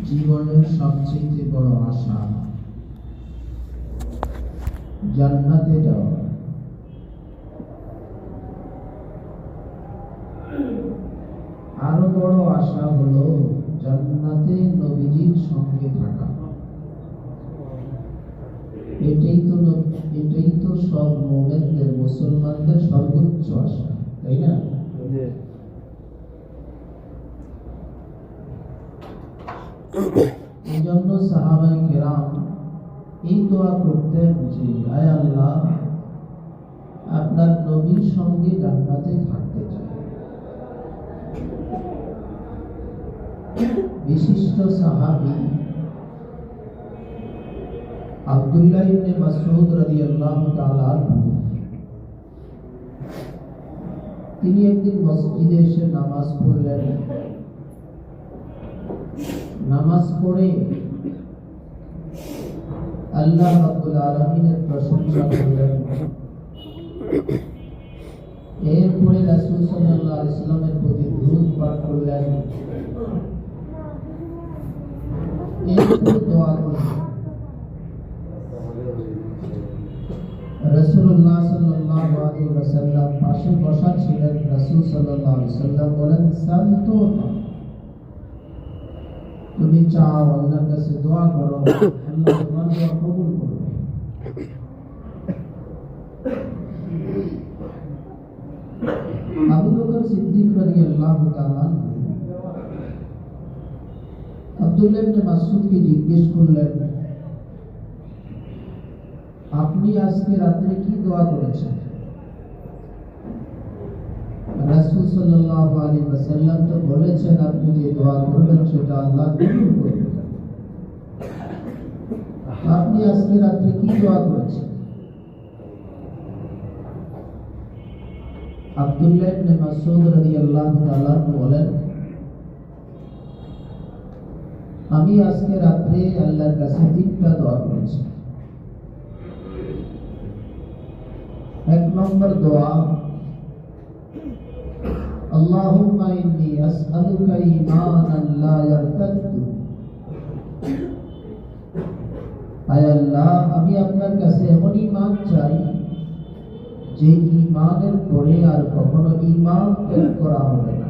জীবনের সবচেয়ে বড় আশা জান্নাতে যাওয়া। আরো বড় আশা হলো জান্নাতে নবীজির সঙ্গে থাকা। এটাই তো সব মুমিনদের, মুসলমানদের সর্বোচ্চ আশা, তাই না? এই জন্য সাহাবায়ে কেরাম এই দোয়া করতেন যে আয় আল্লাহ, আপনার নবীর সঙ্গে জান্নাতে থাকতে চাই। বিশিষ্ট সাহাবী আব্দুল্লাহ ইবনে মাসউদ রাদিয়াল্লাহু তাআলা আনহু, তিনি একদিন মসজিদে এসে নামাজ পড়লেন। নামাজ পড়ে আল্লাহ রাব্বুল আলামিনের প্রশংসা করলেন। এরপরে রাসূল সাল্লাল্লাহু আলাইহি ওয়াসাল্লামের প্রতি দুরূদ পাঠ করলেন। এরপরে দোয়া করলেন। রাসূলুল্লাহ সাল্লাল্লাহু আলাইহি ওয়াসাল্লাম পাশে বসা ছিলেন। রাসূল সাল্লাল্লাহু আলাইহি ওয়াসাল্লাম বলেন, শান্ত, তুমি চাও, আল্লাহর কাছে দোয়া করো, আল্লাহ তোমার দোয়া কবুল করবে। আবু বকর সিদ্দিক রাদিয়াল্লাহু তাআলা আব্দুল্লাহ ইবনে মাসউদকে জিজ্ঞেস করলেন, আপনি আজকে রাতে কি দোয়া করেছেন? রাসূল সাল্লাল্লাহু আলাইহি ওয়াসাল্লাম তো বলেছেন আপনি যে দোয়া করবেন সেটা আল্লাহ কবুল করবেন। আপনি আজকে রাতে কি দোয়া করেছেন? আব্দুল্লাহ ইবনে মাসউদ রাদিয়াল্লাহু তাআলা বলেন, আমি আজকে রাতে আল্লাহর কাছে তিনটা দোয়া করেছি। এক নম্বর দোয়া, আল্লাহুম্মা ইন্নী আসআলুকা ঈমানান লা ইয়ারতাদ্দু। আয় আল্লাহ, আমি আপনার কাছে এমন ঈমান চাই যে ঈমানের পরে আর কখনো ঈমান ত্যাগ করা হবে না,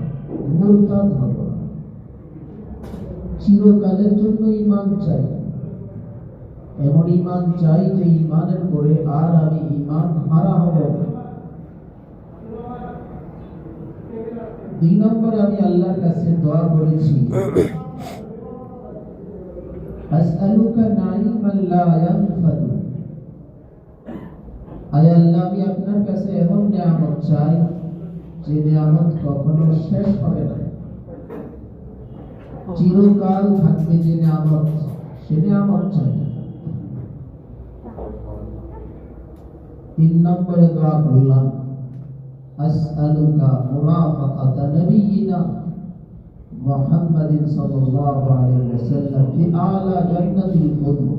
মুরতাদ হবে না। চিরকালের জন্য ঈমান চাই, এমন ঈমান চাই যে ঈমানের পরে আর আমি ঈমান হারা হব না। দুই নম্বরে আমি আল্লাহর কাছে দোয়া করেছি, আসআলুকা নাঈমান লা ইয়ানফাদু। আয় আল্লাহ, আমি আপনার কাছে এমন নিয়ামত চাই যে নিয়ামত কখনো শেষ হবে না, চিরকাল থাকবে যে নিয়ামত, সে নিয়ামত চাই। তিন নম্বরে দোয়া করলাম, আসআলুকা মুরাফাকাতা নবিয়িনা মুহাম্মাদিন সাল্লাল্লাহু আলাইহি ওয়াসাল্লাম ফি আলা জান্নাতিল খুলদ।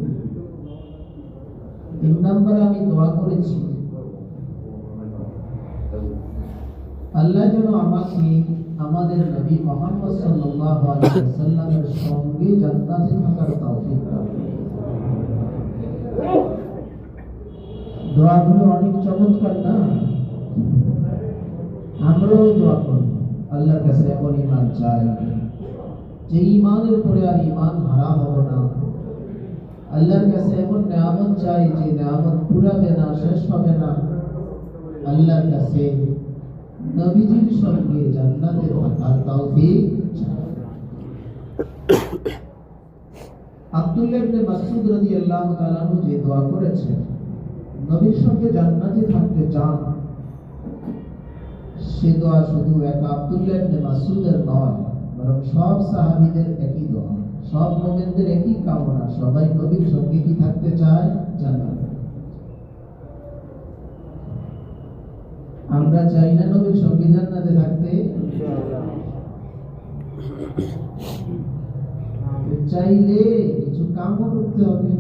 তিন নম্বরে আমি দোয়া করেছি, আল্লাহ যেন আমাকে আমাদের নবী মুহাম্মদ সাল্লাল্লাহু আলাইহি ওয়াসাল্লামের সঙ্গে জান্নাতে থাকার তৌফিক দান করেন। দোয়াগুলো অনেক চমৎকার না? আমরাও দোয়া করব, আল্লাহর কাছে এমন ঈমান চাই যে ঈমানের পরে আর ঈমান হারা হবে না। আল্লাহর কাছে এমন নিয়ামত চাই যে নিয়ামত পুরাবে না, শেষ হবে না। আল্লাহর কাছে নবীজির সঙ্গে জান্নাতে থাকার তৌফিক চাই। আব্দুল্লাহ ইবনে মাসউদ রাদিয়াল্লাহু তাআলা যে দোয়া করেছেন, নবীর সঙ্গে জান্নাতে থাকতে চান, সে দোয়া শুধু এক আব্দুল্লাহ ইবনে মাসউদের নয়, বরং সব সাহাবীদের একই দোয়া, সব মুমিনদের একই কামনা। সবাই নবীর সঙ্গে কি থাকতে চায়? জান্নাতে। আমরা চাই না নবীর সঙ্গে জান্নাতে থাকতে? চাইলে কিছু কামও করতে হবে,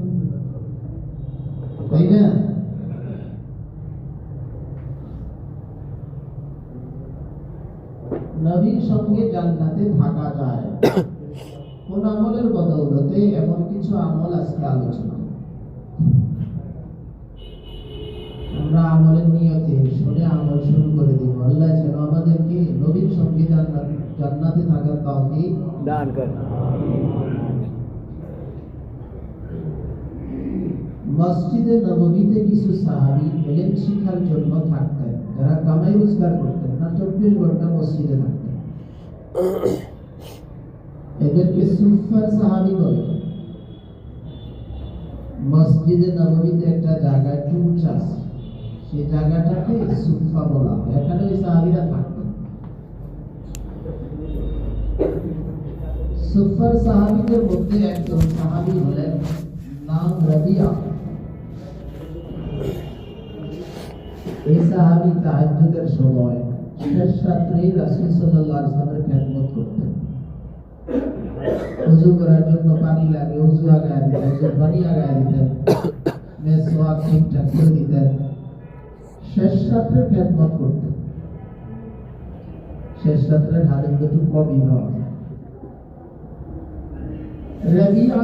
তাই না? নবীর সঙ্গে জান্নাতে থাকা যায়। কোন আমলের বদৌলতে? এমন কিছু আমল আজকে আলোচনা। আমরা আমলের নিয়তে শুনে আমল শুরু করে দিব। আল্লাহ যেন আমাদেরকে নবীর সঙ্গে জান্নাতে থাকার তৌফিক দান করেন। মসজিদে নববীতে কিছু সাহাবী ইলম শিক্ষার জন্য থাকতেন, যারা কামাই রোজগার করতেন না, 24 ঘন্টা মসজিদে থাকতেন। এদেরকে সুফার সাহাবী বলে। মসজিদে নববীতে একটা জায়গা একটু উঁচা আছে, সেই জায়গাটাকে সুফা বলা হয়। এখানে ওই সাহাবীরা থাকতেন। সুফার সাহাবীদের মধ্যে একজন সাহাবী হলেন নাম রাবিয়া। এই সাহাবী তাহাজ্জুদের সময় শেষ রাত্রে রাসূল সাল্লাল্লাহু আলাইহি ওয়াসাল্লামের খেদমত করতেন। ওযু করার জন্য পানি লাগে, ওযু আগায় দিতেন, ওযু পানি আগায় দিতেন, মেসওয়াক ঠিকঠাক করে দিতেন। শেষ রাত্রে খেদমত করতেন। শেষ রাত্রে হাদিস একটু কমই পাওয়া যায়। রাবিয়া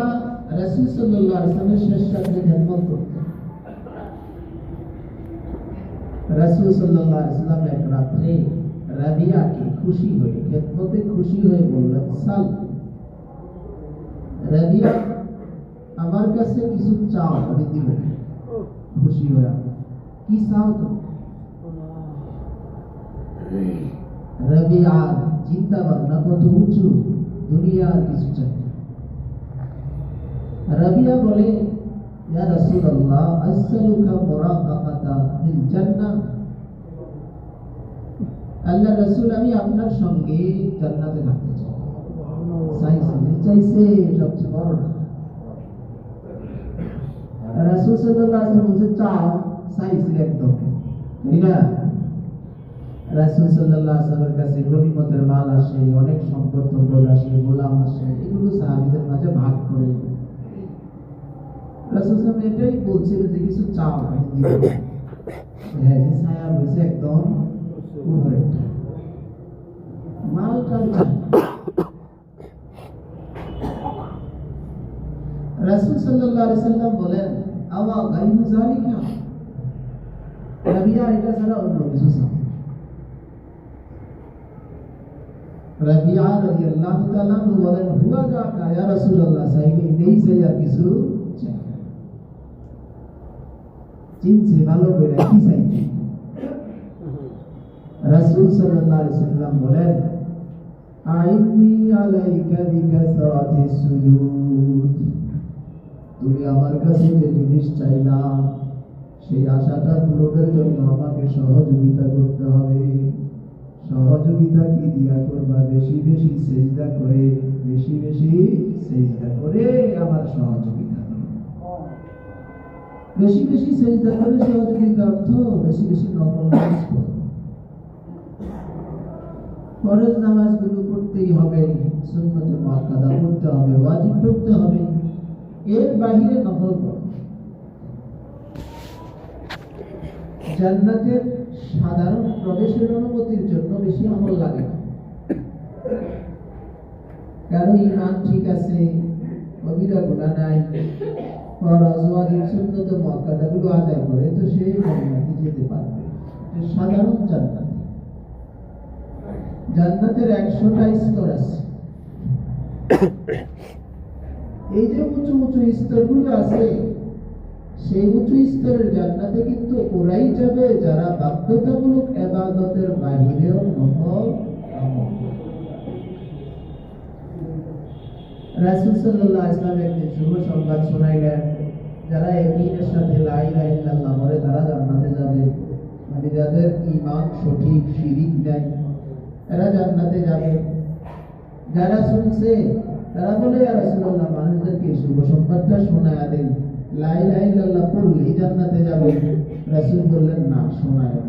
রাসূল সাল্লাল্লাহু আলাইহি ওয়াসাল্লামের শেষ রাত্রে খেদমত করতেন। রাসূল সাল্লাল্লাহু আলাইহি ওয়াসাল্লাম এক রাত্রে রাবিয়াকে খুশি হয়ে, খেদমতে খুশি হয়ে বললেন, সাল রাবিয়া, আমার কাছে কিছু চাও, আমি দিব। খুশি হয়ে, কি চাও তো? রাবিয়া চিন্তা ভাবনা কত উঁচু, দুনিয়ার কিছু চাই। রাবিয়া বলে, ইয়া রাসূলুল্লাহ, আসসালুকা মুরাফাকাতা ফিল জান্নাহ। আল্লাহ রাসূল, আমি আপনার সঙ্গে জান্নাতে থাকতে চাই। চাইছে সবচেয়ে বড় না। রাসূল সাল্লাল্লাহু আলাইহি ওয়াসাল্লাম বলছে, চাও, চাইছে একদম, তাই না? রাসূল সাল্লাল্লাহু আলাইহি ওয়াসাল্লামের কাছে গনিমতের মাল আসে, অনেক সম্পদ সম্পদ আসে, গোলাম আসে, এগুলো সাহাবীদের মাঝে ভাগ করে। রাসূল সাল্লাল্লাহু এটাই বলছিলেন যে কিছু চাও, আমি দিব। হ্যাঁ, যে ছায়া হয়েছে একদম উপরে মাল কাল। রাসূল সাল্লাল্লাহু আলাইহি ওয়াসাল্লাম বলেন, আওয়া গায়রু যালিকা, রাবিয়া এটা ছাড়া অন্য কিছু চাও। রাবিয়া রাদিয়াল্লাহু তাআলা বলেন, হুয়া যাকা ইয়া রাসূলুল্লাহ, সাইকে নেই চাই আর কিছু চাই। চিনছে ভালো করে কি চাইছে। রাসূল সাল্লাল্লাহু আলাইহি ওয়াসাল্লাম বলেন, আইনি আলাইকা বিকাসরাতিস সুজুদ, তুমি আমার কাছে যে জিনিস চাইলা, সেই আশাটা পূরণের জন্য আমাকে সহযোগিতা করতে হবে। সহযোগিতা কি দিয়া করবা? বেশি বেশি সিজদা করে, বেশি বেশি সিজদা করে আমার সহযোগিতা করো। বেশি বেশি সিজদা করে সহযোগিতা অর্থ বেশি বেশি নফল নামাজ পড়ো। ফরজ নামাজগুলো পড়তেই হবে, সুন্নতে মুআক্কাদা পড়তে হবে, ওয়াজিব পড়তে হবে, এর বাইরে নফল পড়ো। জান্নাতের সাধারণ প্রবেশের অনুমতির জন্য বেশি আমল লাগে না। কারো ঈমান ঠিক আছে, কবিরা গুনাহ নাই, ফরজ ওয়াজিব সুন্নত মুআক্কাদাগুলো আদায় করে, তো সেই জান্নাতে যেতে পারবে। সাধারণ জান্নাত। জান্নাতের 100টা স্তর আছে। এই যে উঁচু উঁচু স্তরগুলো আছে, সেই উঁচু স্তরের জান্নাতে কিন্তু ওরাই যাবে যারা বাধ্যতামূলক ইবাদতের বাহিরেও নফল আমল করে। রাসূল সাল্লাল্লাহু আলাইহি ওয়াসাল্লাম একদিন শুভ সংবাদ শোনাইলেন, যারা ইয়াকিনের সাথে লা ইলাহা ইল্লাল্লাহ বলে তারা জান্নাতে যাবে। মানে যাদের ঈমান সঠিক, শিরিক নাই, এরা জান্নাতে যাবে। যারা শুনছে তারা বলে, ইয়া রাসূলুল্লাহ, মানুষদেরকে শুভ সংবাদটা শোনায়া দেন, লা ইলাহা ইল্লাল্লাহ পড়লেই জান্নাতে যাবে। রাসূল বললেন, না, শোনায় না,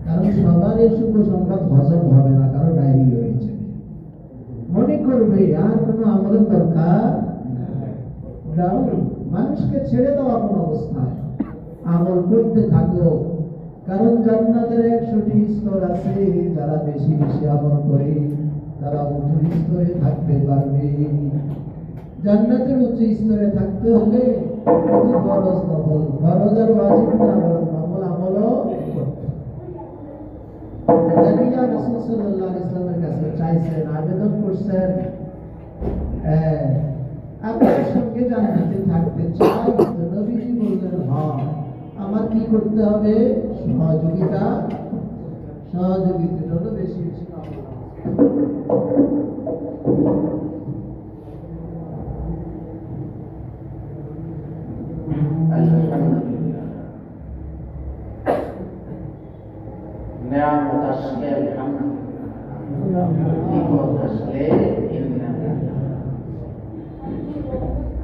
কারণ সবার এই শুভ সংবাদ হজম হবে না, কারো ডায়রি হয়েছে, মনে করবে আর কোনো আমলের দরকার দাও। মানুষকে ছেড়ে দাও কোন অবস্থায়, আমল করতে থাকো, কারণ জান্নাতের 100টি স্তর আছে। যারা বেশি বেশি আমল করে তারা উচ্চ স্তরে থাকতে পারবে। জান্নাতের উচ্চ স্তরে থাকতে হলে শুধু ফরজ নফল, ফরজ আর ওয়াজিব না, বরং নফল আমলও করতে হবে। নবীরা রাসূল সাল্লাল্লাহু আলাইহি ওয়াসাল্লামের কাছে চাইছেন, আবেদন করছেন, আপনার সঙ্গে জান্নাতে থাকতে চাই। তো নবীজি বললেন, হ্যাঁ, আমার কি করতে হবে? সহযোগিতার জন্য বেশি বেশি নফল। আলহামদুলিল্লাহ, নিয়ামত আসলে আলহামদুলিল্লাহ, বিপদ আসলে ইন্না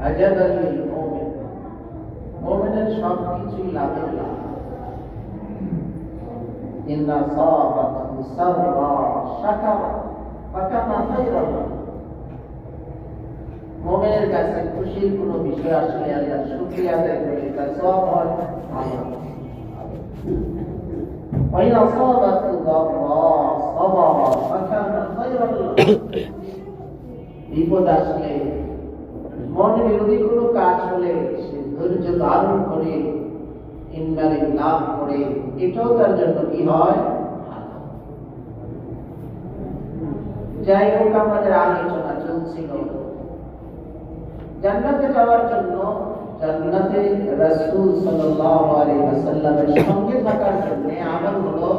আজাবাল লিল মুমিন। মুমিনের সবকিছুই লাভের লাভ। ইন্না সাবাতহু সাররা শাকারা ফাকানা খায়রান লাহু। মুমিনের কাছে খুশির কোনো বিষয় আসলে আল্লাহর শুকরিয়া আদায় করলে তার সওয়াব হয় ভালো। وإن أصابته ضراء صبر فكان خيرا له। বিপদ আসলে, মন বিরোধী কোনো কাজ হলে সে ধৈর্য ধারণ করে ইনকারি লাভ করে, এটাও তার জন্য কি হয়? যাই হোক, আমাদের আলোচনা চলছিল জান্নাতে যাওয়ার জন্য, জান্নাতে রাসূল সাল্লাল্লাহু আলাইহি ওয়াসাল্লামের সঙ্গে থাকার জন্য আমল হলো,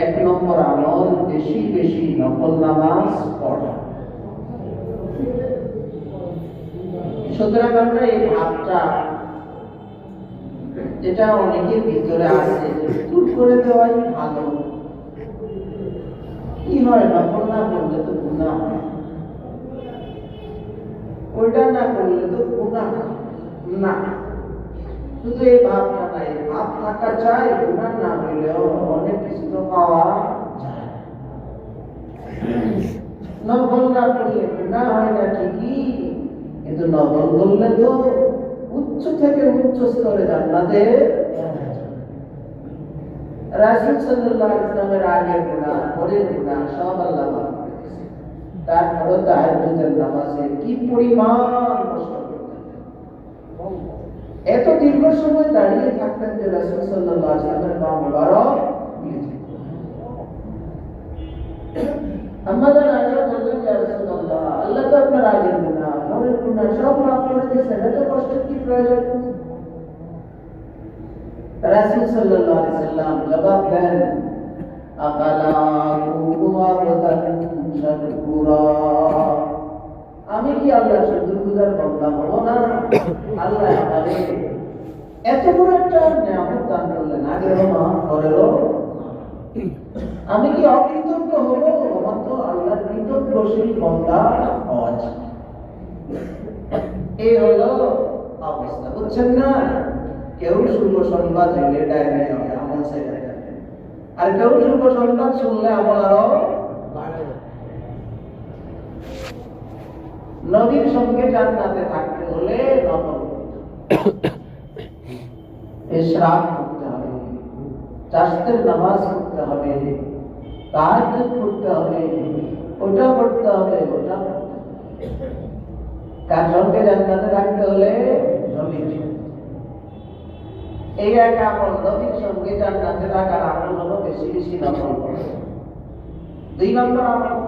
এক নম্বর আমল বেশি বেশি নফল নামাজ পড়া। সুতরাং আমরা এই ভাবটা যেটা অনেকের ভিতরে আছে দূর করে দেওয়াই ভালো। কি হয়, নফল না পড়লে তো গুনাহ হয়, ওইটা না করলে তো গুনাহ না। শুধু এই ভাবটা নাই, ভাব থাকা চাই, গুনাহ না হইলেও অনেক কিছু তো পাওয়া যায়। নফল না করলে গুনাহ হয় না ঠিকই, কিন্তু নফল করলে তো উচ্চ থেকে উচ্চ স্তরে জান্নাতে। রাসূল সাল্লাল্লাহু আলাইহি ওয়াসাল্লামের আগের গুনাহ, পরের গুনাহ সব আল্লাহ মাফ করে দিয়েছেন। তারপরে তাহাজ্জুদের নামাজে কি পরিমাণ কষ্ট করতেন, এত দীর্ঘ সময় দাঁড়িয়ে থাকতেন যে রাসূল সাল্লাল্লাহু আলাইহি ওয়াসাল্লামের পা মোবারক ভিজে যেত। আমাদের আয়েশা বললেন, ইয়া রাসূলুল্লাহ, আল্লাহ তো আপনার আগের গুনাহ, পরের গুনাহ সব মাফ করে দিয়েছেন, এত কষ্টের কি প্রয়োজন? রাসূল সাল্লাল্লাহু আলাইহি ওয়াসাল্লাম জবাব দেন, আকালা কুনু আবদান শাকুরা। আমি কি আল্লাহর শুকরগুজার বান্দা হব না? আল্লাহ আমাদের এত বড় একটা নিয়ামত দান করলেন, আগেরও মাফ পরেরও। আমি কি অকৃতজ্ঞ হব? আমার তো আল্লাহর কৃতজ্ঞশীল বান্দা হওয়া উচিত। এই হলো অবস্থা, বুঝছেন না? কেউ শুভ সংবাদ হইলে ডায়রিয়া হয়, আমল ছেড়ে দেয়, আর কেউ শুভ সংবাদ শুনলে আমল আরো বাড়ে। নবীর সঙ্গে জান্নাতে থাকতে হলে নফল ইশরাক করতে হবে, চাষতের নামাজ পড়তে হবে, তাহাজ্জুদ পড়তে হবে, ওটা পড়তে হবে, ওটা পড়তে হবে। কার সঙ্গে জান্নাতে থাকতে হলে নবীর। এই এক আমল, নবীর সঙ্গে জান্নাতে থাকার আমল হলো বেশি বেশি নফল পড়া। 2 নম্বর আমল,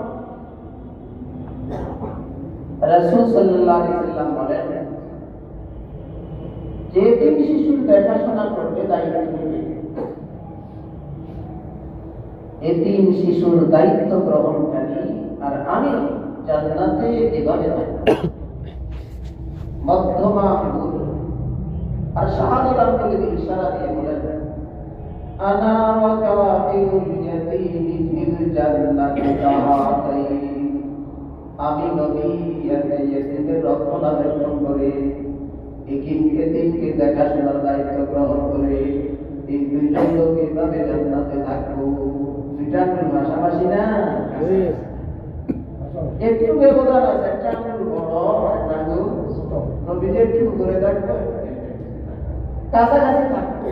রাসূল সাল্লাল্লাহু আলাইহি ওয়াসাল্লাম বলেন, যে তিন শিশুর দেখাশোনা করবে দায়িত্ব নেবে, এতিম শিশুর দায়িত্ব গ্রহণকারী আর আমি জান্নাতে এভাবে থাকব। মধ্যমা আঙ্গুল আর শাহাদাত আঙ্গুলের ইশারা দিয়ে বলেন, আনা ওয়া কাফিরুল ইয়াতীমি ফিল জান্নাতি কাহাতাইন। আমি নবী ইয়াতীমের রক্ষণাবেক্ষণ করে, এতিমকে দেখাশোনার দায়িত্ব গ্রহণ করে, এই দুইজন লোক এভাবে জান্নাতে থাকবো। দুইটা আঙ্গুল পাশাপাশি না, একটু ব্যবধান আছে, একটা আঙ্গুল বড়, একটা আঙ্গুল ছোট। নবীজি একটু দূরে থাকবে, কাছাকাছি থাকবে।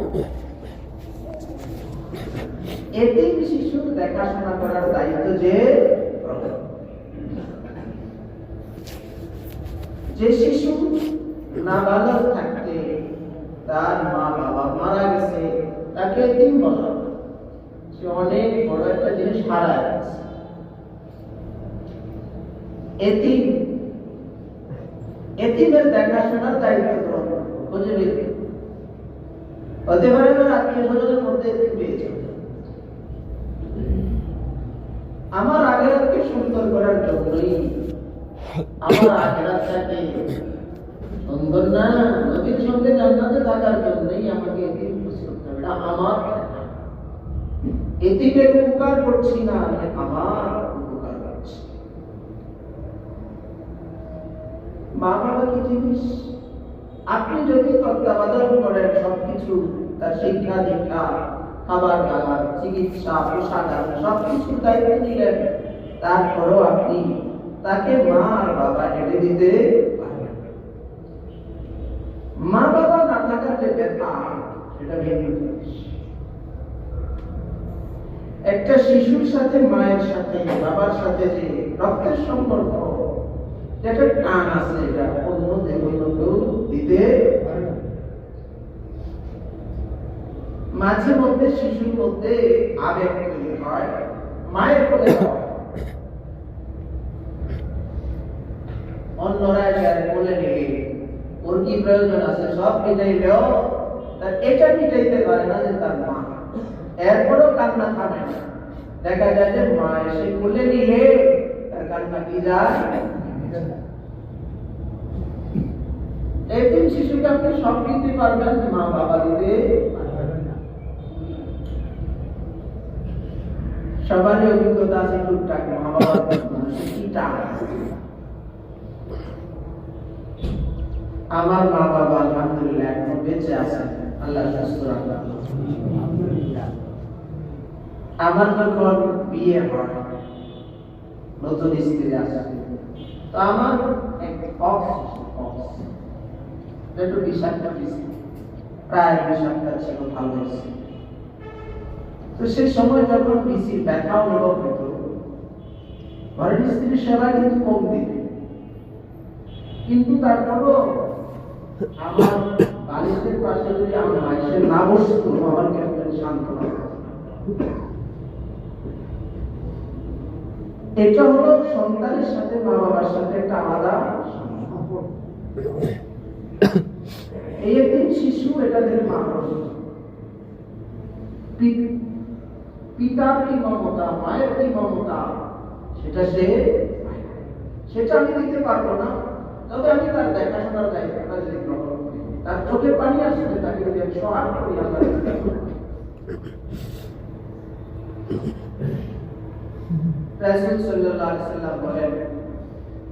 এতিম শিশুর দেখাশোনা করার দায়িত্ব যে যে শিশু নাবালক থাকতে তার মা বাবা মারা গেছে তাকে এতিম বলা হয়। সে অনেক বড় একটা জিনিস হারায় গেছে। এতিম, এতিমের দেখাশোনার দায়িত্ব গ্রহণ করবো, খুঁজে বের করবো। হতে পারে আমার আত্মীয় স্বজনের মধ্যে এতিম পেয়েছে, আমার আখেরাতকে সুন্দর করার জন্যই, আমার আখেরাতটাকে সুন্দর না নবীর সঙ্গে জান্নাতে থাকার জন্যই আমাকে এতিম খুশি করতে হবে। এটা আমার এতিমের উপকার করছি না, আমি আমার উপকার করছি। মা বাবা কি জিনিস? আপনি যদি তত্ত্বাবধান করেন সবকিছু, তার শিক্ষা দীক্ষা, খাবার দাবার, চিকিৎসা, পোশাক সবকিছুর দায়িত্ব নিলেন, তারপরও আপনি তাকে মা আর বাবা এনে দিতে পারবেন। মা বাবা না থাকার যে ব্যথা, সেটা ভিন্ন জিনিস। একটা শিশুর সাথে মায়ের সাথে বাবার সাথে যে রক্তের সম্পর্ক, যেটা টান আছে, এটা অন্য যেগুলো কেউ দিতে পারে না। মাঝে মধ্যে শিশুর মধ্যে আবেগ তৈরি হয়, মায়ের কোলে হয়, অন্যরা এসে কোলে নিলে ওর কি প্রয়োজন আছে সব মিটাইলেও তার এটা মিটাইতে পারে না যে তার মা, এরপরও কান্না থামে না। দেখা যায় যে মা এসে কোলে নিলে তার কান্না কি যায়। এতিম শিশুকে আপনি সব দিতে পারবেন, মা বাবা দিতে পারবেন না। সবারই অভিজ্ঞতা আছে টুকটাক, মা বাবা কি টান। আমার মা বাবা আলহামদুলিল্লাহ এখন বেঁচে আছেন, আল্লাহ সুস্থ রাখেন। আমার যখন বিয়ে হয়, নতুন স্ত্রী আসে, তো আমার এক একটু বিষাক্ত প্রায় বিষাক্ত ছিল, ভালো হয়েছে। তো সেই সময় যখন বিসির ব্যথা অনুভব হতো, ঘরের স্ত্রীর সেবা কিন্তু কম দিতে, কিন্তু তারপরও আমার বালিশের পাশে যদি আমার মায়ের না বসতো, আমার কেমন শান্ত লাগতো। এটা হলো সন্তানের সাথে মা বাবার সাথে একটা আলাদা সম্পর্ক। এই একদিন শিশু এটা থেকে মানুষ, পিতার কি মমতা, মায়ের কি মমতা, সেটা আমি দিতে পারবো না। তবে আমি তার দেখাশোনার দায়িত্বটা যদি গ্রহণ করি, তার চোখে পানি আসলে তাকে যদি আমি সহায় করি, আল্লাহ রাসূল সাল্লাল্লাহু আলাইহি ওয়াসাল্লাম বলেন,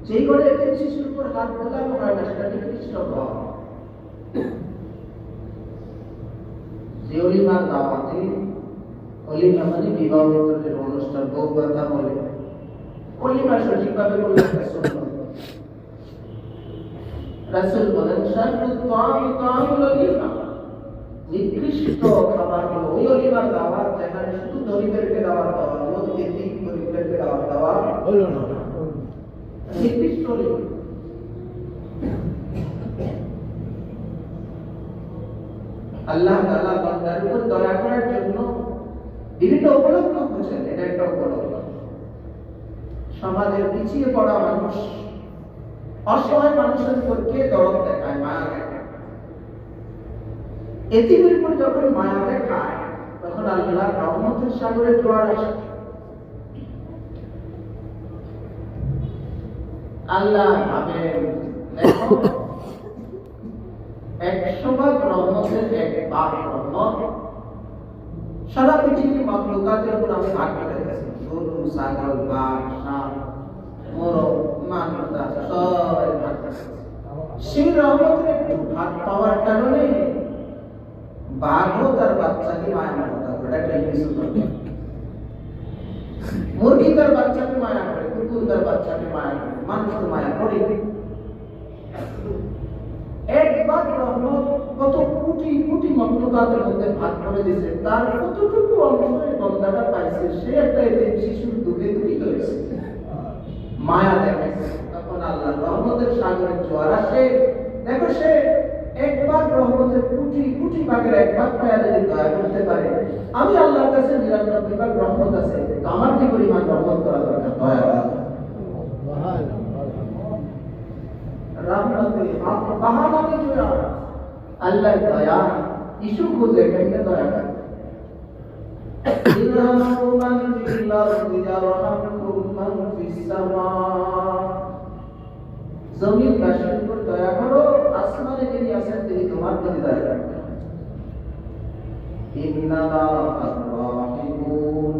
যেই ঘরে একজন শিশুর উপর হাত বোলানো হয় না, সেটা নিকৃষ্ট ঘর। যে ওলিমার দাওয়াতে, ওলিমা মানে বিবাহ বিচ্ছেদের অনুষ্ঠান, বউ কথা বলে, ওলিমা সঠিকভাবে করলে একটা সুন্নাত। রাসূল বলেন, শাররুত তাআমুল ওলিমা, নিকৃষ্ট খাবার হলো ওই ওলিমার দাওয়াত যেখানে শুধু ধনীদেরকে দাওয়াত দেওয়া হলো, এতিম গরিবদেরকে দাওয়াত দেওয়া হলো না। নিকৃষ্ট ওলিমা। আল্লাহ তাআলা বান্দার উপর দয়া করার জন্য বিভিন্ন উপলক্ষ খুঁজেন, এটা একটা উপলক্ষ। সমাজের পিছিয়ে পড়া মানুষ, অসহায় মানুষের উপর কে দরদ দেখায়, মায়া দেখায়। এতিমের উপর যখন মায়া দেখায়, তখন আল্লাহ রহমতের সাগরে জোয়ার আসে। আল্লাহ ভাবেন, দেখো 100 ভাগ রহমতের 1 ভাগ রহমত সারা পৃথিবীর মাখলুকাতের উপর আমি ভাগ করে দিয়েছি। গরু, ছাগল, বাঘ, সাপ, মোরগ, মানুষ, সবাই ভাগ করে। সেই রহমতের একটু ভাগ পাওয়ার কারণে বাঘও তার বাচ্চাকে মায়া মমতা করে, এটা কিছু মুরগি তার বাচ্চাকে মায়া করে, কুকুর তার বাচ্চাকে মায়া করে, মানুষ তো মায়া করে। একবার রহমত কত কোটি কোটি মাখলুকাতের মধ্যে ভাগ করে দিয়েছে, তার কতটুকু অংশ এই বান্দাটা পাইছে, সে একটা এতিম শিশুর দুঃখে দুঃখিত হয়েছে, মায়া দেখাইছে। তখন আল্লাহ রহমতের সাগর সাগরের জোয়ার আসে, দেখো সে এক ভাগ রহমতের কোটি কোটি ভাগের এক ভাগ পায়া যদি দয়া করতে পারে, আমি আল্লাহর কাছে 99 ভাগ রহমত আছে, তো আমার কি পরিমাণ রহমত করা দরকার, দয়া করা রহমতে বাহানাতে জোয়ার আল্লাহর দয়া ইস্যু খুঁজে কেমনে দয়া করে। ইরহামু মান ফিল আরদি ইয়ারহামকুম মান ফিস সামা, জমিন বাসীর উপর দয়া করো, আসমানে যিনি আছেন তিনি তোমার প্রতি দয়া করবেন। ইন্নামা আর-রাহিমুন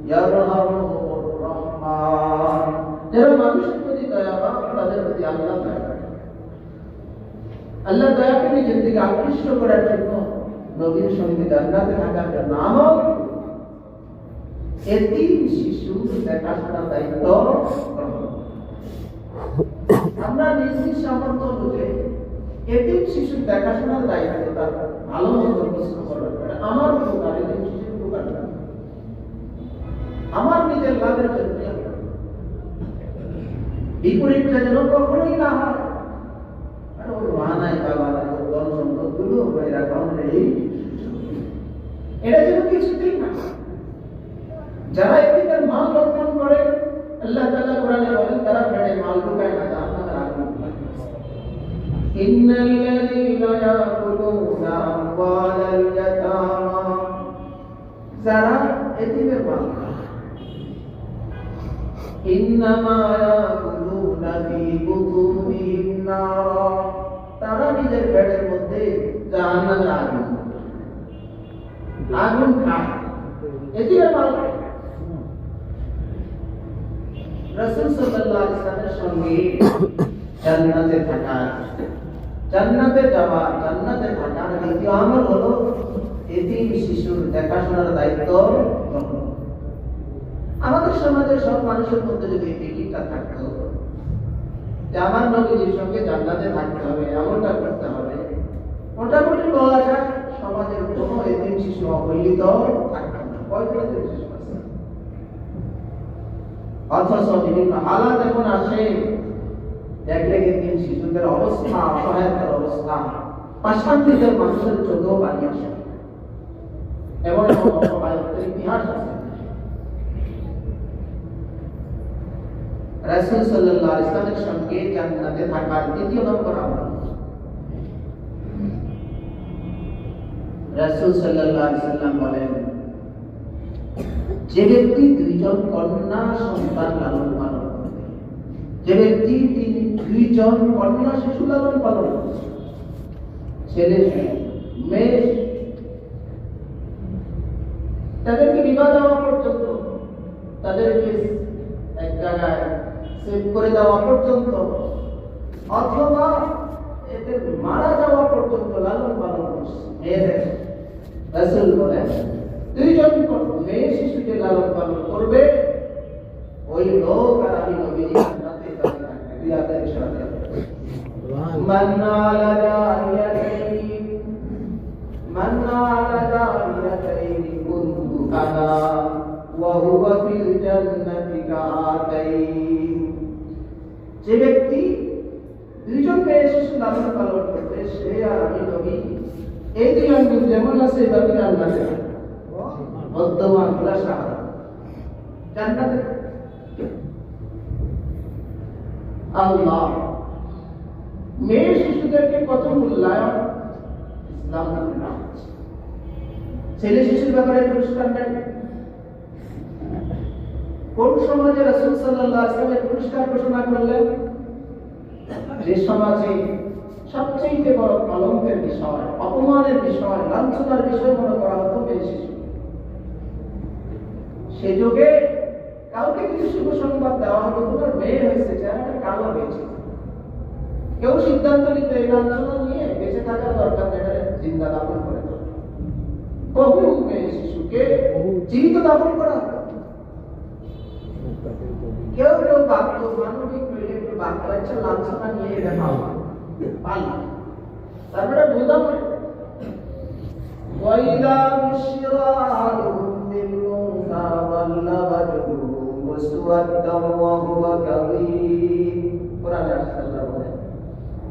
ইয়ারহামুহুর রাহমান, যারা মানুষের প্রতি দয়াবান তাদের প্রতি আল্লাহ দয়া করেন। আল্লাহ দয়াকে নিজের দিকে আকৃষ্ট করার জন্য নবীর সঙ্গে জান্নাতে থাকার জন্য আমল এতিম শিশু দেখাশোনার দায়িত্ব গ্রহণ। আমরা নিজ নিজ সামর্থ্য অনুযায়ী এতিম শিশুর দেখাশোনার দায়িত্ব তার ভালো মন্দ প্রশ্ন করার, আমার উপকার, এতিম শিশুর উপকার না, আমার নিজের লাভের জন্য, বিপরীতটা যেন কখনোই না হয়। আর ওর মা নাই, বাবা নাই, ওর ধন সম্পদ গুলো এটা যেন কিছুতেই না। যারা এতিমের মাল লক্ষণ করে, আল্লাহ তাআলা কোরআনে বলেন তারা ফেড়ে মাল ঢুকায় না, জাহান্নামের আগুন। ইন্নাল্লাযীনা ইয়াকুলুনা আমওয়ালাল ইয়াতামা, যারা এতিমের মাল খায়, ইন্নামা ইয়াকুলুনা ফী বুতুনিহিম নারা, তারা নিজের পেটের মধ্যে জাহান্নামের আগুন খায়, এতিমের মাল খায়। রাসূল সাল্লাল্লাহু আলাইহি ওয়াসাল্লামের সঙ্গে জান্নাতে থাকা, জান্নাতে যাওয়া, জান্নাতে থাকার দ্বিতীয় আমল হলো এতিম শিশুর দেখাশোনার দায়িত্ব গ্রহণ। আমাদের সমাজের সব মানুষের মধ্যে যদি এই টিকিটটা থাকতো যে আমার নবীজির সঙ্গে জান্নাতে থাকতে হবে, এমনটা করতে হবে, মোটামুটি বলা যায় সমাজের কোনো এতিম শিশু অবহেলিত থাকতো না। কয়টা এতিম শিশু আছে? অথচ বিভিন্ন হালাত এখন আসে, দেখলে এতিম শিশুদের অবস্থা, অসহায়তার অবস্থা পাশান্তিদের মানুষের চোখেও পানি আসে, এমন এমন অসহায়তার ইতিহাস আছে। রাসূল সাল্লাল্লাহু আলাইহি ওয়াসাল্লামের সঙ্গে জান্নাতে থাকার দ্বিতীয় নম্বর আমল, রাসূল সাল্লাল্লাহু আলাইহি ওয়াসাল্লাম বলেন, যে ব্যক্তি দুইজন কন্যা সন্তান লালন পালন করবে, যে ব্যক্তি দুইজন কন্যা শিশু লালন পালন করবে, ছেলে মেয়ে, তাদেরকে বিবাহ দেওয়া পর্যন্ত, তাদেরকে এক জায়গায় সেভ করে দেওয়া পর্যন্ত, অথবা এদের মারা যাওয়া পর্যন্ত লালন পালন করছে মেয়েদের, রাসূল বলেন দুইজন মেয়ে শিশুকে লালন পালন করবে, ওই লোক আর আমি নবীজি জান্নাতে থাকবে। দুই আয়াতের ইশারা আছে, মান আলা জারিয়াতাইন, মান আলা জারিয়াতাইন কুনতু আনা ওয়া হুয়া ফিল জান্নাতি কাআতাইন, যে ব্যক্তি দুইজন মেয়ে শিশু লালন পালন করবে সে আর আমি নবী এই দুই আঙ্গুল যেমন আছে এভাবে জান্নাতে থাকবে। বর্তমান খোলাসা জান্নাতে আল্লাহ মেয়ে শিশুদেরকে কত মূল্যায়ন ইসলাম না, ছেলে শিশুর ব্যাপারে পুরস্কার দেন। কোন সমাজে রাসূল সাল্লাল্লাহু আলাইহি ওয়াসাল্লাম পুরস্কার ঘোষণা করলেন? যে সমাজে সবচেয়ে বড় কলঙ্কের বিষয়, অপমানের বিষয়, লাঞ্ছনার বিষয় মনে করা হতো মেয়ে শিশু, সে যুগে কাউকে কিছু শুভ সংবাদ দেওয়া হতো, তোমার মেয়ে হয়েছে, চেহারাটা কালো হয়েছে, কেউ সিদ্ধান্ত নিতে এই লাঞ্ছনা নিয়ে বেঁচে থাকার দরকার নেই, জিন্দা দাফন করে দাও। বহু মেয়ে শিশুকে জীবিত দাফন করা হতো। কেউ কেউ বাধ্য মানবিক মিলে একটু বাধ্য হচ্ছে লাঞ্ছনা নিয়ে এটা খাওয়া পালা, তারপরে বোঝা পড়ে ওয়াইদা মুশরা আলহুম বিল মুনকা ওয়াল্লা ওয়াজহুহু মুসওয়াদ্দান ওয়া হুয়া কাযীম। কোরআনে আল্লাহ বলেন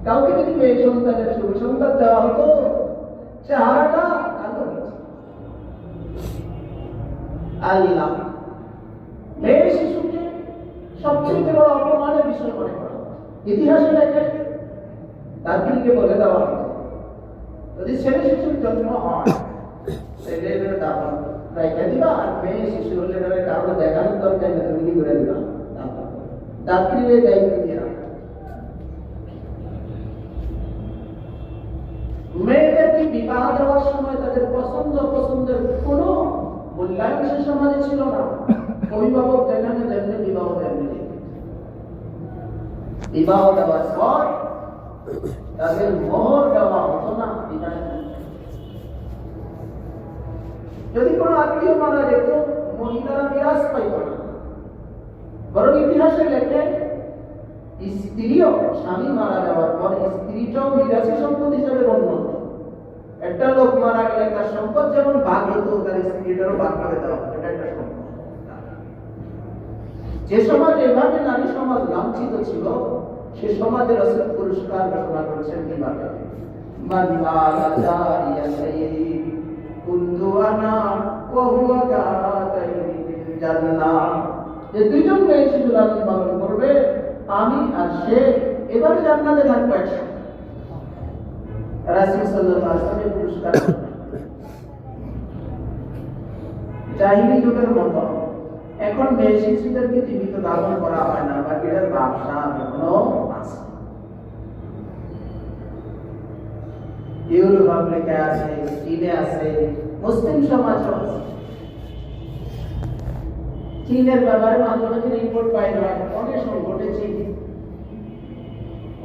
কাউকে যদি মেয়ে সন্তানের শুভ সন্তান দেওয়া হতো, চেহারাটা কালো হয়েছে। আল্লাহ মেয়ে শিশুকে সবচেয়ে বড় অপমানের বিষয় মনে করা। ইতিহাসে লেখে দাদিকে বলে দেওয়া হতো, যদি ছেলে শিশুর জন্ম হয় ছেলের দাফন রেখে দিবা, আর মেয়ে শিশু হলে কারো দেখানোর দরকার নেই, তুমি কি করে দিবা, দাত্রীর দায়িত্ব দিয়ে রাখা। মেয়েদেরকে বিবাহ দেওয়ার সময় তাদের পছন্দ অপছন্দের কোনো মূল্যায়ন সে সমাজে ছিল না। অভিভাবক যেখানে যেমনি বিবাহ তেমনি বিবাহ দেওয়ার পর তাদের মোহর দেওয়া হতো না। যদি কোনো আত্মীয় মারা যেত, মহিলারা বিরাজ পাইত না, বরং ইতিহাসে লেখে স্ত্রীও স্বামী মারা যাওয়ার পর স্ত্রীটাও বিরাসী সম্পদ হিসেবে গণ্য হতো। একটা লোক মারা গেলে তার সম্পদ যেমন ভাগ হতো, তার স্ত্রীটারও ভাগ করে দেওয়া হতো। এটা একটা সম্পদ। যে সমাজ এভাবে নারী সমাজ লাঞ্ছিত ছিল, সে সমাজে রাসূল পুরস্কার ঘোষণা করেছেন কিভাবে, মান আলা জারিয়াতাইনি কুনতু আনা ওয়া হুয়া কাতাইনি ফিল জান্নাহ। যে দুইজন মেয়ে শিশু লালন পালন করবে, আমি আর সে এবারে জান্নাতে থাকবো একসাথে। রাসূল সাল্লাল্লাহু আলাইহি ওয়াসাল্লাম পুরস্কার। জাহিলি যুগের মতো এখন মেয়ে শিশুদেরকে জীবিত দাফন করা হয় না, বাকিদের ব্যবসা এখনো আছে। ইউরোপ আমেরিকা আছে, চীনে আছে, মুসলিম সমাজও আছে। চীনের ব্যাপারে মাঝে মাঝে রিপোর্ট পাই না, অনেক সংকটে চীন,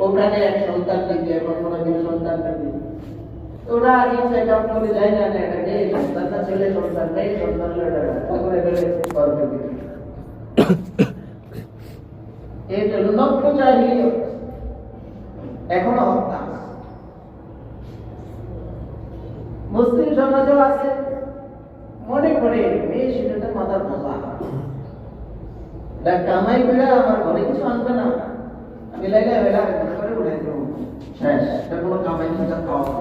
ওখানে এক সন্তান নিতে, এখন কোনো দিন সন্তান নিতে, ওরা আগে চেক আপ করে যায় না, এটা মেয়ে সন্তান না ছেলে সন্তান, মেয়ে সন্তান করে করবে দিতে। এটা নব্য জাহিলিয়ত, এখনো হত্যা। মুসলিম সমাজও আছে, মনে করে মেয়ে শিশুটা মাথার মজা, কামাই করে আমার ঘরে কিছু আনবে না, আমি লাগে বেলা করে উঠে দেবো, শেষ, এটা কোনো কামাই সেটা খাওয়া।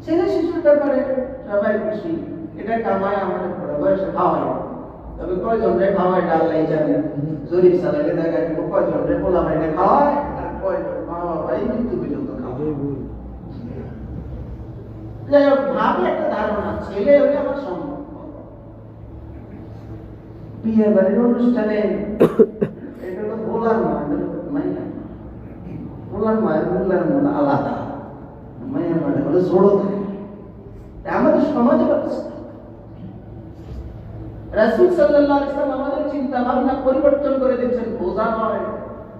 ছেলে শিশুর ব্যাপারে সবাই খুশি, এটা কামাই আমাদের বড় বয়সে খাওয়াই, তবে কয়জন রে খাওয়ায় ডাল লাই জানে, জরিপ চালালে দেখা যাবে কয়জন রে পোলা ভাইনে খাওয়ায়, আর কয়জন মা বাবাই মৃত্যু পর্যন্ত খাওয়ায়। যাই হোক, ভাবে একটা ধারণা ছেলে হলে আমার সম্ভব। বিয়ে বাড়ির অনুষ্ঠানে এটা তো বলার মাইয়া, বলার মায়ের বললার মনে আলাদা, মায়ের মানে হলে ছোড়ো থাকে। আমাদের সমাজের অবস্থা। রাসূল সাল্লাল্লাহু আলাইহি ওয়াসাল্লাম আমাদের চিন্তা ভাবনা পরিবর্তন করে দিচ্ছেন। বোঝা নয়,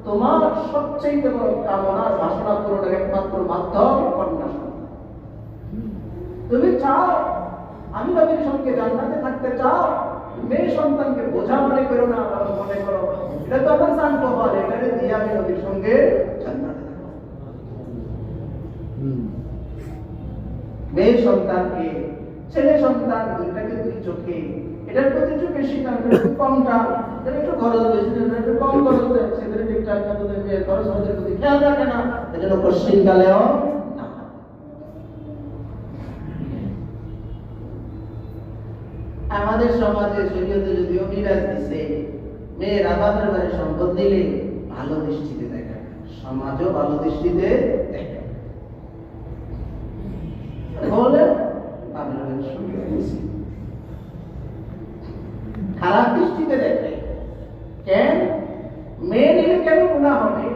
তোমার সবচেয়ে বড় কামনা বাসনা পূরণের একমাত্র মাধ্যম কন্যা সন্তান। তুমি চাও আমি নবীর সঙ্গে জান্নাতে থাকতে চাও, মেয়ে সন্তানকে বোঝা মনে করো না, মনে করো এটা তো আমার শান্ত হওয়ার, এটারে দিয়ে আমি নবীর সঙ্গে জান্নাতে থাকবো। মেয়ে সন্তানকে ছেলে সন্তান দুইটাকে দুই চোখে, এটার প্রতি একটু বেশি টান, একটু কম টান, একটু খরচ বেশি, একটু কম খরচ দেয়, ছেলের ঠিকঠাক মতো দেবে, খরচ আমাদের প্রতি খেয়াল রাখে না, এজন্য পশ্চিমকালেও আমাদের সমাজে শরীয়তে যদিও মিরাজ দিছে, মেয়ের বাবার বাড়ি সম্পদ দিলে ভালো দৃষ্টিতে দেখে, সমাজও ভালো দৃষ্টিতে দেখে, বলে খারাপ দৃষ্টিতে দেখে। কেন মেয়ে নিলে কেন গুনাহ হবে?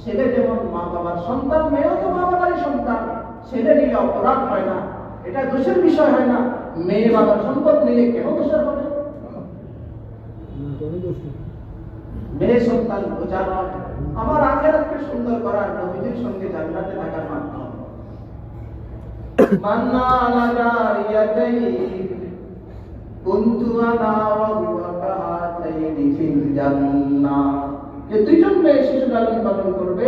ছেলে যেমন মা বাবার সন্তান, মেয়েও তো মা বাবারই সন্তান, ছেলে নিলে অপরাধ হয় না, এটা দোষের বিষয় হয় না। মেয়ে বাবার সম্পদ নিলে কেন দোষের হবে? মেয়ে সন্তান বোঝা নয়, আমার আখিরাতকে সুন্দর করার, নবীর সঙ্গে জান্নাতে থাকার মাধ্যম। মান্না আলা জারিয়াতাইনি কুনতু আনা ওয়া হুয়া কাতাইনি ফিল জান্নাহ। যে দুইজন মেয়ে শিশু লালন পালন করবে,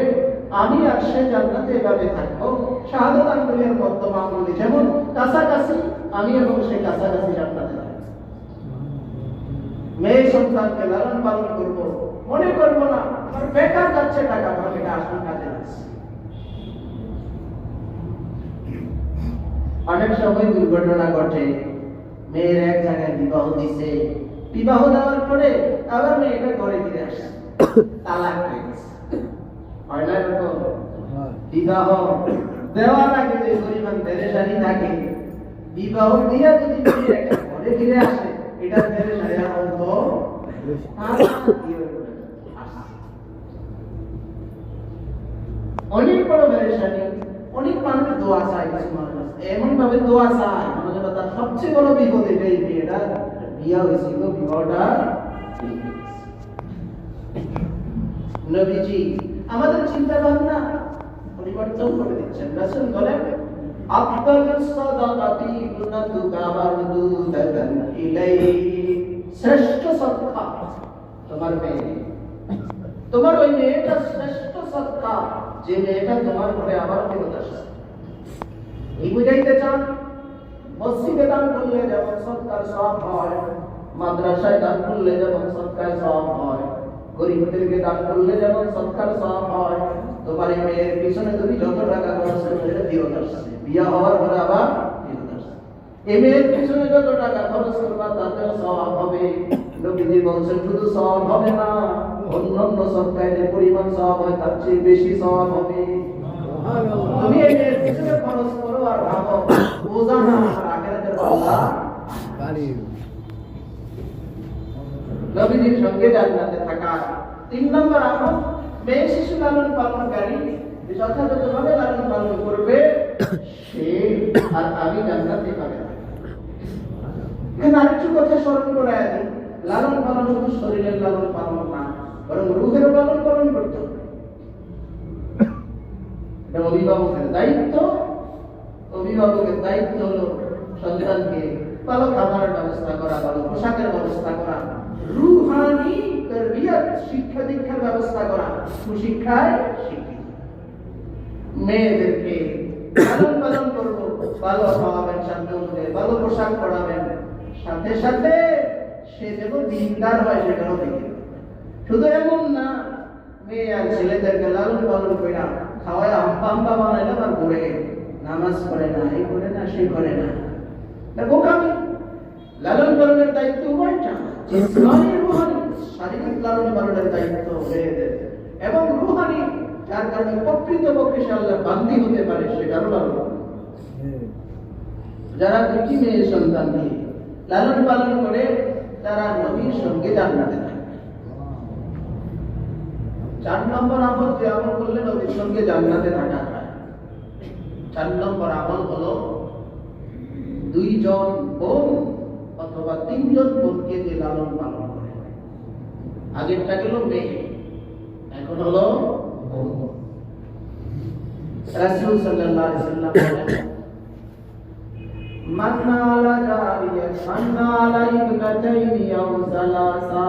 আমি আর সে জান্নাতে এভাবে থাকবো। শাহাদাত আঙ্গুলের মধ্যম আঙ্গুলে যেমন কাছাকাছি, আমি এবং সে কাছাকাছি জান্নাতে থাকবো। মেয়ে সন্তানকে লালন পালন করবো, মনে করবো না আমার বেকার যাচ্ছে টাকা, আমার এটা আসল কাজে লাগছে। অনেক সময় দুর্ঘটনা ঘটে, মেয়ের এক জায়গায় বিবাহ দিছে, বিবাহ দেওয়ার পরে আবার মেয়েটা ঘরে ফিরে আসে, তালাক হয়ে গেছে। হয় না এরকম? বিবাহ দেওয়ার আগে যে পরিমাণ পেরেশানি থাকে, বিবাহ দিয়া যদি মেয়ে একটা ঘরে ফিরে আসে, এটা পেরেশানি আর অন্ত অনেক বড় পেরেশানি। অনেক মানুষ দোয়া চায়, কিছু মানুষ এমন ভাবে দোয়া চায় মনে হয় তার সবচেয়ে বড় বিপদ এটাই, মেয়েটা বিয়া হয়েছিল, বিবাহটা নবীজি আমাদের চিন্তা ভাবনা পরিবর্তন করে দিচ্ছেন। রাসূল বলেন আফদালুস সাদাকাতি কুনাতুকা মারদুদাতান ইলাইহি, শ্রেষ্ঠ সদকা তোমার মেয়ে, তোমার ওই মেয়েটা শ্রেষ্ঠ সদকা যে মেয়েটা তোমার ঘরে আবার ফেরত আসে। এই বুঝাইতে চান মসজিদে দান করলে যেমন সদকার সওয়াব হয়, মাদ্রাসায় দান করলে যেমন সদকার সওয়াব হয়, গরিবদেরকে দান করলে যেমন সদকার সওয়াব হয়, তোমার এই মেয়ের পিছনে তুমি যত টাকা খরচ করবে ফেরত আসছে, বিয়া হওয়ার পরে আবার ফেরত আসছে। এই মেয়ের পিছনে যত টাকা খরচ করবা তাতেও সওয়াব হবে। নবীজি বলছেন শুধু সওয়াব হবে না, অন্যান্য সদকায়ের পরিমাণ সওয়াব হয় তার চেয়ে বেশি সওয়াব হবে। তুমি এই মেয়ের পিছনে খরচ করো আর ভাবো বোঝা না আখিরাতের আল্লাহ পারি। নবীজির সঙ্গে জান্নাতে থাকা 3 নম্বর আমল, মেয়ে শিশু লালন পালনকারী যথাযথভাবে লালন পালন করবে, সে আর আমি জান্নাতে পাবে। এখানে আরেকটু কথা স্মরণ করে দিই, লালন পালন শুধু শরীরের লালন পালন না, বরং রূহের লালন পালন করতে হবে। এটা অভিভাবকের দায়িত্ব। অভিভাবকের দায়িত্ব হলো সন্তানকে ভালো খাবারের ব্যবস্থা করা, ভালো পোশাকের ব্যবস্থা করা, রূহানি তারবিয়ত শিক্ষা দীক্ষার ব্যবস্থা করা, সুশিক্ষায় শিক্ষিত মেয়েদেরকে লালন পালন করবো, ভালো খাওয়াবেন, সামনে উঠে ভালো পোশাক পরাবেন, সাথে সাথে সে যেন দিনদার হয় সেটাও দেখে। শুধু এমন না মেয়ে আর ছেলেদেরকে লালন পালন করে খাওয়ায় আম্পা বানাইলাম আর ঘুরে নামাজ পড়ে না, এই করে না, সে করে না, বোকামি। লালন পালনের দায়িত্ব উভয়টা, জিসমানি রূহানি। শারীরিক লালন পালনের দায়িত্ব মেয়েদের এবং রূহানি, যার কারণে প্রকৃতপক্ষে সে আল্লাহর বান্দী হতে পারে, সেটারও লালন পালন। যারা দুটি মেয়ে সন্তানকে লালন পালন করে তারা নবীর সঙ্গে জান্নাতে থাকে। 4 নম্বর আমল যে আমল করলে নবীর সঙ্গে জান্নাতে থাকা যায়। 4 নম্বর আমল হলো 2 জন বোন অথবা 3 জন বোনকে যে লালন পালন করে। আগেরটা গেল মেয়ে, এখন হলো বোন। রাসূল সাল্লাল্লাহু আলাইহি ওয়াসাল্লাম বলেন মান্না আলা জারিয়া মান্না আলা ইবনাতাইনি আও সালাসা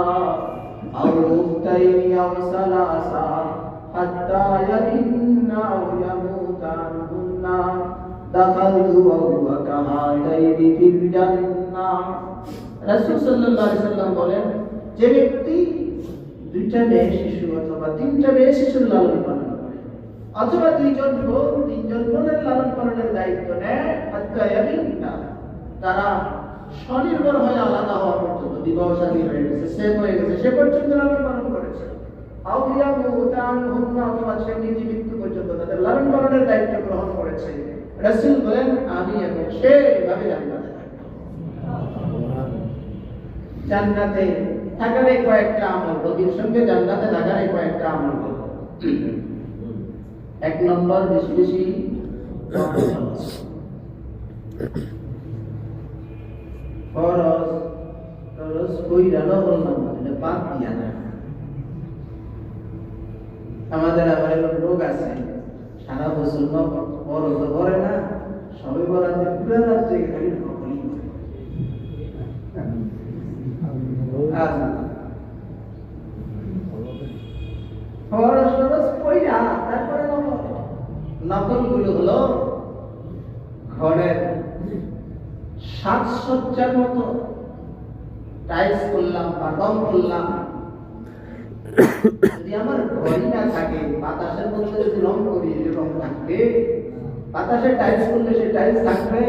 আও উখতাইনি আও সালাসা হাত্তা ইয়াদিন্না আও ইয়ামুতান্না দাখালতু ওয়া হুয়া কাহাতাইনি ফিল জান্নাহ। রাসূল সাল্লাল্লাহু আলাইহি ওয়াসাল্লাম বলেন যে ব্যক্তি 2টা মেয়ে শিশু অথবা 3টা মেয়ে শিশুর লালন পালন করে, অথবা 2 জন বোন 3 জন বোনের লালন পালনের দায়িত্ব নেয়, হাত্তা ইয়াদিন্না, তারা স্বনির্ভর হয়ে আলাদা হওয়া পর্যন্ত, বিবাহ শাদী হয়ে গেছে, সেম হয়ে গেছে, সে পর্যন্ত লালন পালন করেছে। আউলিয়া মুতান হুন্না, অথবা সে নিজে মৃত্যু পর্যন্ত তাদের লালন পালনের দায়িত্ব গ্রহণ করেছে। রাসূল বলেন আমি এবং সে এভাবে জান্নাতে থাকবো। জান্নাতে থাকার এই কয়েকটা আমল, নবীর সঙ্গে জান্নাতে থাকার এই কয়েকটা আমল হলো 1 নম্বর বেশি বেশি ফরজ কইরা বললাম না, বাদ দিয়া না। আমাদের আবার লোক আছে সারা বছর ফরজ করে না, সবে বরাতে পুরো রাত্রে খালি নকলই করে। ফরজ কইরা তারপরে নকল গুলো হলো ঘরের সাজসজ্জার মতো টাইলস করলাম বা রং করলাম, যদি আমার ঘরই না থাকে, বাতাসের মধ্যে যদি রং করি, রং থাকবে বাতাসে টাইলস করলে সে টাইলস থাকবে?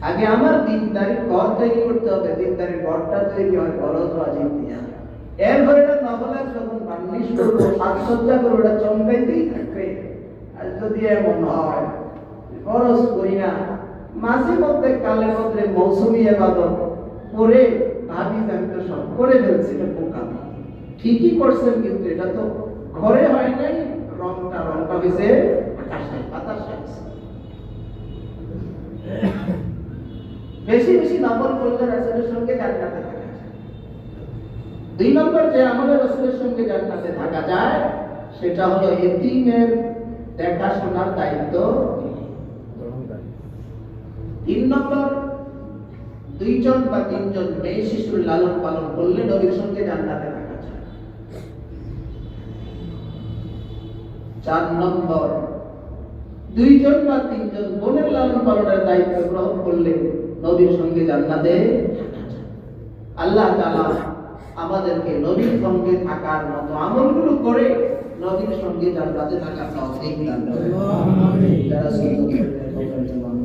আগে আমার দিনদারি ঘর তৈরি করতে হবে, দিনদারি ঘরটা তৈরি হয় ফরজ ওয়াজিব দিয়া। এরপরে এটা নফলের যখন বার্নিশ করবো, সাজসজ্জা করবো, এটা চমকাইতেই থাকবে। আর যদি এমন হয় ফরজ করি না, মাঝে মধ্যে কালের মধ্যে মৌসুমি ইবাদত করে ভাবি যে আমি তো সব করে ফেলছি, এটা বোকামি। ঠিকই করছেন, কিন্তু এটা তো ঘরে হয় নাই, রংটা হয়েছে আকাশে বাতাসে। বেশি বেশি নফল করলে রাসূলের সঙ্গে জান্নাতে থাকা যায়। 2 নম্বর যে আমলে রাসূলের সঙ্গে জান্নাতে থাকা যায় সেটা হলো এতিমের দেখাশোনার দায়িত্ব। 3 নম্বর 2 জন বা 3 জন মেয়ে শিশুর লালন পালন করলে নবীর সঙ্গে জান্নাতে থাকা যায়। 4 নম্বর 2 জন বা 3 জন বোনের লালন পালনের দায়িত্ব গ্রহণ করলে নবীর সঙ্গে জান্নাতে থাকা যায়। আল্লাহ তাআলা আমাদেরকে নবীর সঙ্গে থাকার মতো আমলগুলো করে নবীর সঙ্গে জান্নাতে থাকার তৌফিক দান করুন। আমিন। যারা সুন্নাত